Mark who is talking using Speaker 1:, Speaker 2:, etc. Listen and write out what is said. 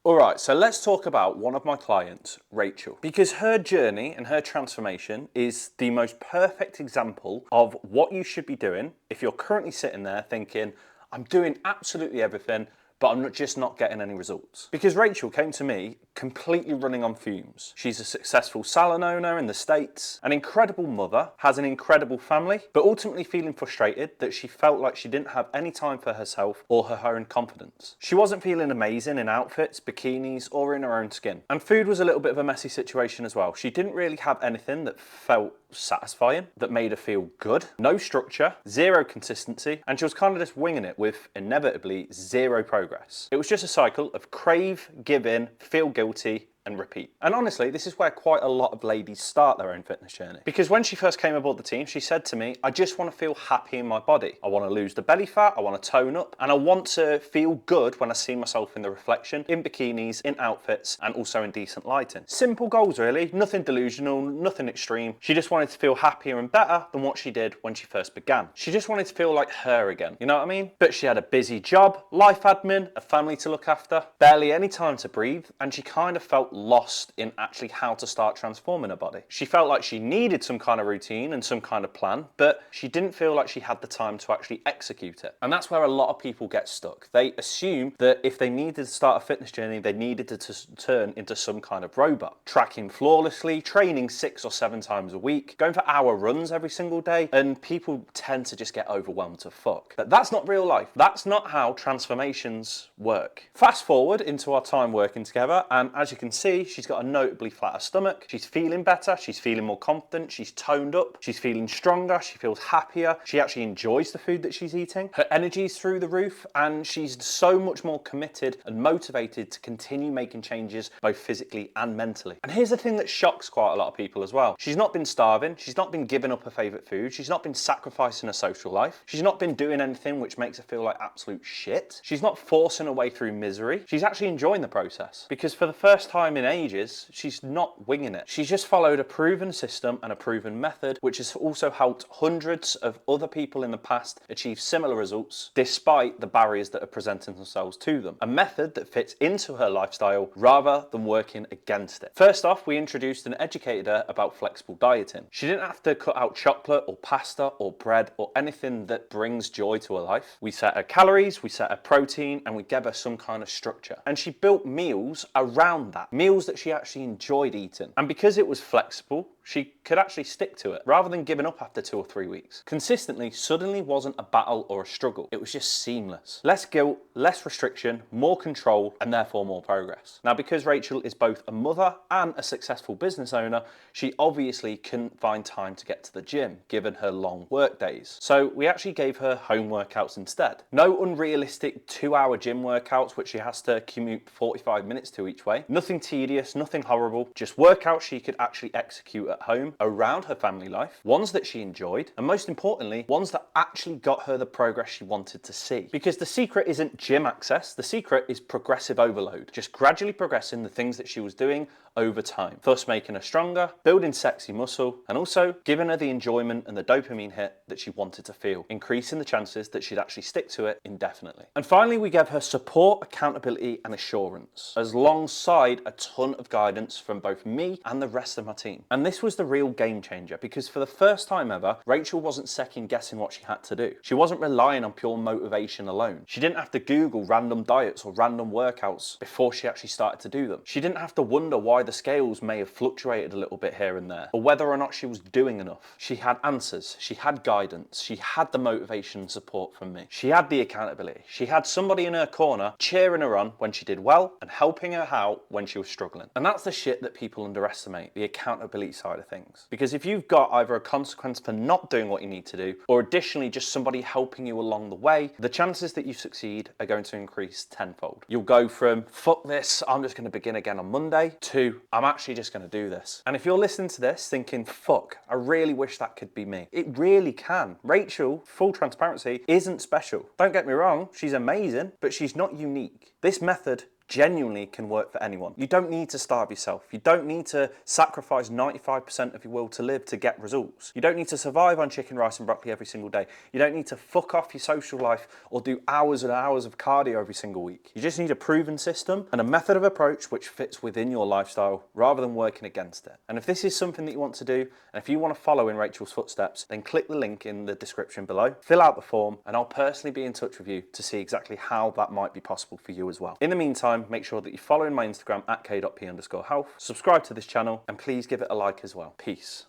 Speaker 1: Alright, so let's talk about one of my clients, Rachel, because her journey and her transformation is the most perfect example of what you should be doing if you're currently sitting there thinking, I'm doing absolutely everything, but I'm just not getting any results. Because Rachel came to me completely running on fumes. She's a successful salon owner in the States, an incredible mother, has an incredible family, but ultimately feeling frustrated that she felt like she didn't have any time for herself or her own confidence. She wasn't feeling amazing in outfits, bikinis, or in her own skin. And food was a little bit of a messy situation as well. She didn't really have anything that felt satisfying, that made her feel good. No structure, zero consistency, and she was kind of just winging it with inevitably zero progress. It was just a cycle of crave, give in, feel guilty, and repeat. And honestly, this is where quite a lot of ladies start their own fitness journey. Because when she first came aboard the team, she said to me, I just want to feel happy in my body. I want to lose the belly fat, I want to tone up, and I want to feel good when I see myself in the reflection, in bikinis, in outfits, and also in decent lighting. Simple goals really, nothing delusional, nothing extreme. She just wanted to feel happier and better than what she did when she first began. She just wanted to feel like her again, you know what I mean? But she had a busy job, life admin, a family to look after, barely any time to breathe, and she kind of felt lost in actually how to start transforming her body. She felt like she needed some kind of routine and some kind of plan, but she didn't feel like she had the time to actually execute it. And that's where a lot of people get stuck. They assume that if they needed to start a fitness journey, they needed to turn into some kind of robot, tracking flawlessly, training 6 or 7 times a week, going for hour runs every single day, and people tend to just get overwhelmed to fuck. But that's not real life. That's not how transformations work. Fast forward into our time working together, and as you can see, she's got a notably flatter stomach. She's feeling better. She's feeling more confident. She's toned up. She's feeling stronger. She feels happier. She actually enjoys the food that she's eating. Her energy's through the roof, and she's so much more committed and motivated to continue making changes both physically and mentally. And here's the thing that shocks quite a lot of people as well. She's not been starving. She's not been giving up her favourite food. She's not been sacrificing her social life. She's not been doing anything which makes her feel like absolute shit. She's not forcing her way through misery. She's actually enjoying the process, because for the first time in ages, she's not winging it. She's just followed a proven system and a proven method, which has also helped hundreds of other people in the past achieve similar results despite the barriers that are presenting themselves to them. A method that fits into her lifestyle rather than working against it. First off, we introduced and educated her about flexible dieting. She didn't have to cut out chocolate or pasta or bread or anything that brings joy to her life. We set her calories, we set her protein, and we gave her some kind of structure. And she built meals around that. Meals that she actually enjoyed eating. And because it was flexible, she could actually stick to it rather than giving up after 2 or 3 weeks. Consistently suddenly wasn't a battle or a struggle. It was just seamless. Less guilt, less restriction, more control, and therefore more progress. Now, because Rachel is both a mother and a successful business owner, she obviously couldn't find time to get to the gym given her long work days. So we actually gave her home workouts instead. No unrealistic 2-hour gym workouts which she has to commute 45 minutes to each way. Nothing tedious, nothing horrible, just workouts she could actually execute at home around her family life, ones that she enjoyed, and most importantly, ones that actually got her the progress she wanted to see. Because the secret isn't gym access, the secret is progressive overload, just gradually progressing the things that she was doing over time, thus making her stronger, building sexy muscle, and also giving her the enjoyment and the dopamine hit that she wanted to feel, increasing the chances that she'd actually stick to it indefinitely. And finally, we gave her support, accountability, and assurance, alongside a ton of guidance from both me and the rest of my team. And this was the real game changer, because for the first time ever, Rachel wasn't second guessing what she had to do. She wasn't relying on pure motivation alone. She didn't have to Google random diets or random workouts before she actually started to do them. She didn't have to wonder why the scales may have fluctuated a little bit here and there, or whether or not she was doing enough. She had answers, she had guidance, she had the motivation and support from me. She had the accountability. She had somebody in her corner cheering her on when she did well and helping her out when she was struggling. And that's the shit that people underestimate, the accountability side of things. Because if you've got either a consequence for not doing what you need to do, or additionally just somebody helping you along the way, the chances that you succeed are going to increase tenfold. You'll go from, fuck this, I'm just going to begin again on Monday, to, I'm actually just going to do this. And if you're listening to this thinking, fuck, I really wish that could be me, it really can. Rachel, full transparency, isn't special. Don't get me wrong, she's amazing, but she's not unique. This method genuinely can work for anyone. You don't need to starve yourself. You don't need to sacrifice 95% of your will to live to get results. You don't need to survive on chicken, rice and broccoli every single day. You don't need to fuck off your social life or do hours and hours of cardio every single week. You just need a proven system and a method of approach which fits within your lifestyle rather than working against it. And if this is something that you want to do, and if you want to follow in Rachel's footsteps, then click the link in the description below, fill out the form, and I'll personally be in touch with you to see exactly how that might be possible for you as well. In the meantime, make sure that you're following my Instagram at k.p_health, subscribe to this channel, and please give it a like as well. Peace.